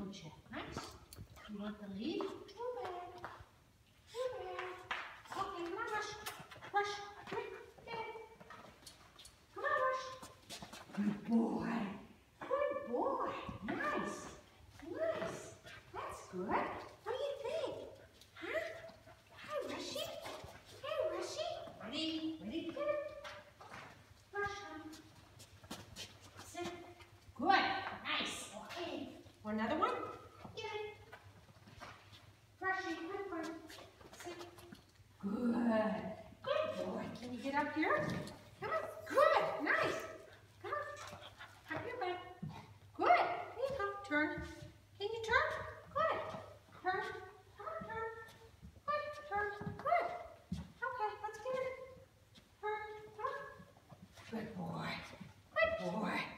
don't you? Nice. You want the lead? Too bad. Too bad. Okay, come on, Rush. Rush, come here. Come on, Rush. Good boy. Good boy. Nice. Nice. That's good. What do you think? Huh? Hi, Rushy. Hey, Rushy. Ready? Ready to get it? Rush, come. Sit. Good. Nice. Okay. Want another one? Get it. Rushy, good one. Sit. Good. Good boy. Can you get up here? Come on. Good. Nice. Come on. Up your butt. Good. There you go. Turn. Can you turn? Good. Turn. Turn, turn. Good. Turn. Good. Okay, let's get it. Turn. Turn. Good boy. Good boy.